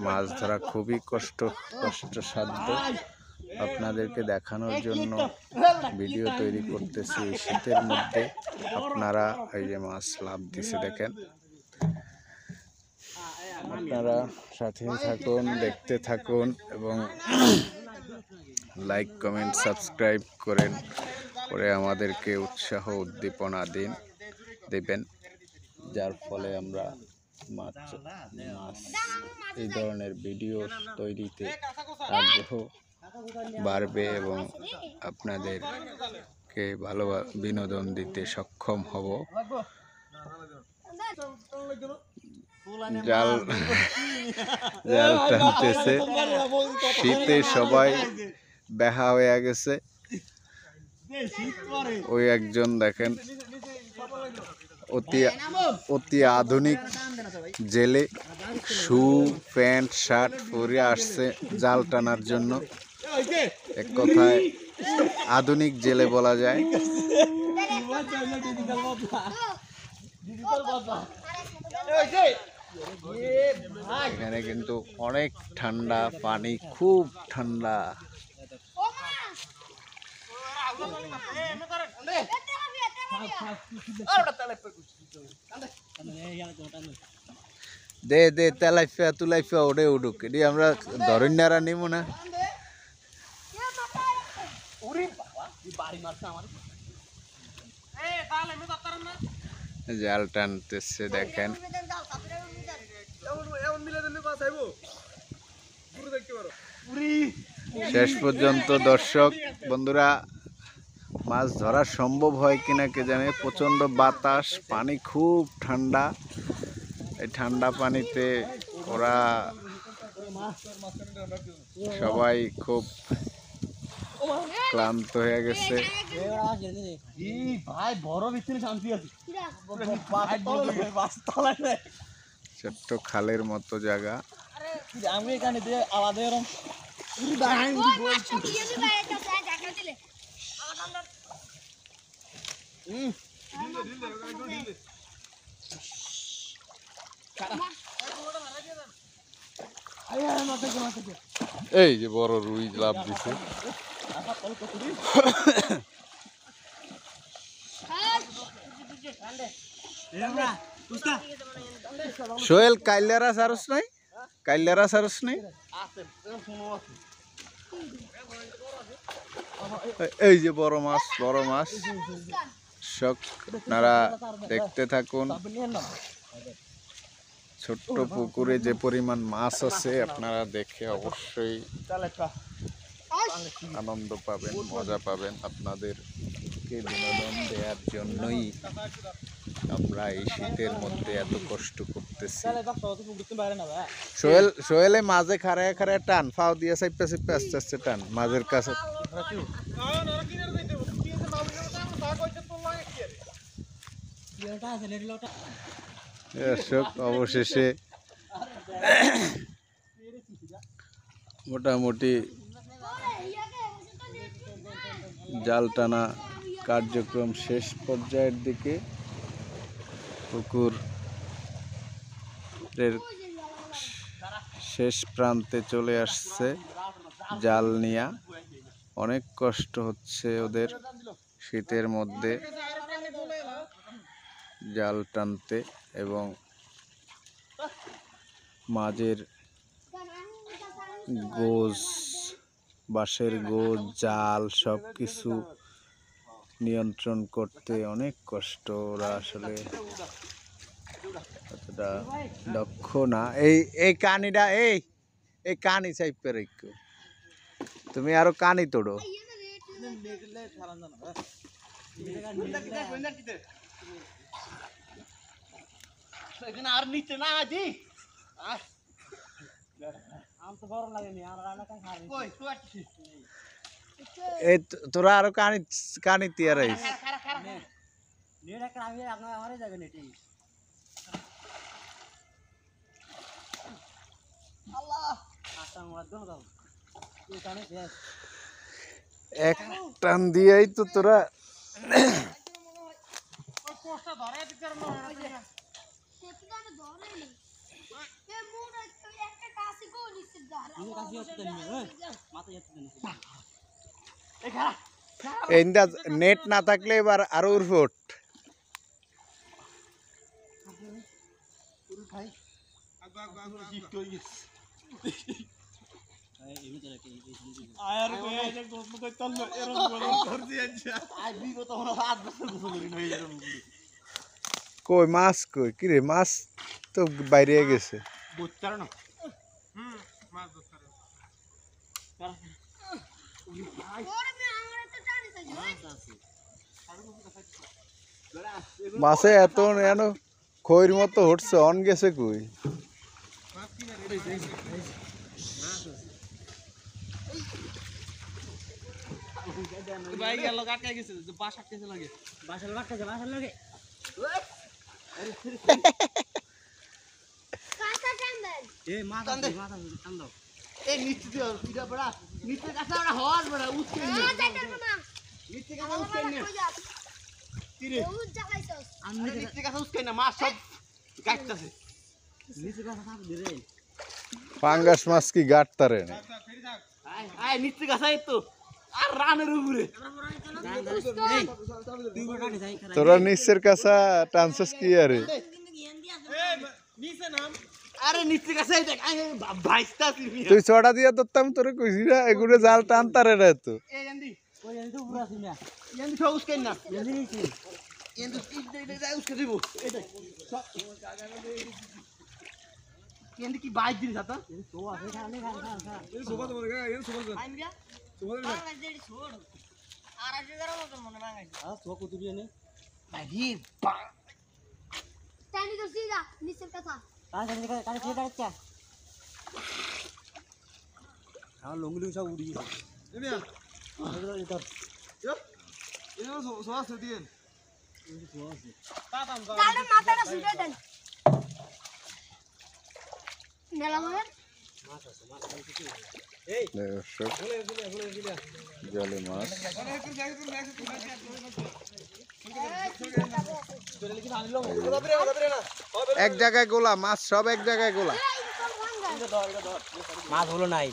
মাছ ধরা খুবই কষ্টসাধ্য। আপনাদেরকে দেখানোর জন্য ভিডিও তৈরি করতেছি এই শীতের মধ্যে। আপনারা এই যে মাছ লাভ দিছে দেখেন, আপনারা সাথে থাকুন, দেখতে থাকুন এবং লাইক কমেন্ট সাবস্ক্রাইব করে আমাদেরকে উৎসাহ উদ্দীপনা দেবেন, যার ফলে আমরা মাছ এই ধরনের ভিডিও তৈরিতে আগ্রহ বাড়বে এবং আপনাদেরকে ভালো বিনোদন দিতে সক্ষম হব। জাল টানতেছে, শীতে সবাই বেহা হয়ে গেছে। ওই একজন দেখেন অতি আধুনিক জেলে, শু প্যান্ট শার্ট পরে আসছে জাল টানার জন্য। এক কথায় আধুনিক জেলে বলা যায়। এখানে কিন্তু অনেক ঠান্ডা, পানি খুব ঠান্ডা। দে দে তেলাইফা তুলাইফা ওড়ে উঠুক, এটি আমরা ধরন্যারা নিব না। জাল টানতেছে দেখেন। শেষ পর্যন্ত দর্শক বন্ধুরা মাছ ধরা সম্ভব হয় কিনা কে জানে। প্রচন্ড বাতাস, পানি খুব ঠান্ডা। এই ঠান্ডা পানিতে ওরা সবাই খুব ক্লান্ত হয়ে গেছে। ছোট্ট খালের মতো জায়গা। আমি এখানে আলাদা এই যে বড় রুই লাভ দিছে। সোহেল কাইলারা সারস নাই, কাইলারা সারস নাই। এই যে বড় মাছ, বড় মাছ। শখ আপনারা দেখতে থাকুন। ছোট্ট পুকুরে যে পরিমাণ মাছ আছে আপনারা দেখে অবশ্যই আনন্দ পাবেন, মজা পাবেন। আপনাদেরকে বিনোদন দেওয়ার জন্যই আমরা এই শীতের মধ্যে এত কষ্ট করতেছি। সোহেলে মাঝে খাড়ায় খাড়ায় টান, ফাও দিয়ে চাইপা চাইপা আস্তে আস্তে টান মাঝের কাছে। অবশেষে মোটামুটি জাল টানা কার্যক্রম শেষ পর্যায়ের দিকে। পুকুরের শেষ প্রান্তে চলে আসছে জাল নিয়া। অনেক কষ্ট হচ্ছে ওদের শীতের মধ্যে জাল টানতে এবং মাঝের গোজ, বাঁশের গোজ, জাল সব কিছু নিয়ন্ত্রণ করতে অনেক কষ্ট। ওরা আসলে অতটা দক্ষ না। এই কানিটা এই কানি চাইপে রেখো, তুমি আরো কানি তোড়ো। আর নিচে না জি এই তোরা আরো কানি তিয়ার এক টান দিয়েই তো তোরা এইটা নেট না থাকলে এবার আরো উঠফুট কই মাছ কই কিরে মাছ তো বাইরে গেছে মাছে এত এন খইর মতো হটছে অন গেছে কই ভাই গেল কাটকে গেছে বাস আটকেছে লাগে বাসার লাগে কাঁচা টান দেন এ মাথা টান দাও এই নিচে দিও পিটা বড়া নিচে কাছে ওরা হওয়ার বড়া উঠছে নিচে কাছে উঠছে না কি রে আমি নিচে কাছে উঠছে না মাছ সব গাইতাছে নিচে কাছে থাক দিরে পাঙ্গাস মাছ কি গাটতারে না আয় আয় নিচে কাছে তো আর রানের উপরে তোরা নিচের কাছা টানছস কি আরে নিচে নাম আরে নিচে কাছে দেখ ভাইস্তা তুই ছড়া দিয়া ধরতাম তোরে কইছি না এগুলো জাল টানতারে না তো এই এন্দি ওই এন্দি তো পুরো আছে না এন্দি সব উস্কেন না এন্দি নিচে এন্দি এই যাই উস্কে দিব এই দেখ এন্দি কি বাইক দিলি সাতা তো আছে খালি এই সোবা তোমার গা এই সোবা কর আইমিয়া সোবা কর বাংলা দেড়ি ছোড় আর আজ গরম মত মনে বাঙাই হ্যাঁ তো কত দিয়ে নে ভাই বা টানি তো সিধা নিচের কথা কানে কি দাঁড়াচ্ছা আমার লঙ্গুলি সব উড়ি গেছে এমিয়া এটা এটা সোয়া দিন সোয়া আছে তাহলে মাথাটা ছুটে দেন নেলামের এই দর্শক জলে মাছ এক জায়গায় গোলা মাছ সব এক জায়গায় গোলা মাছ হলো নাই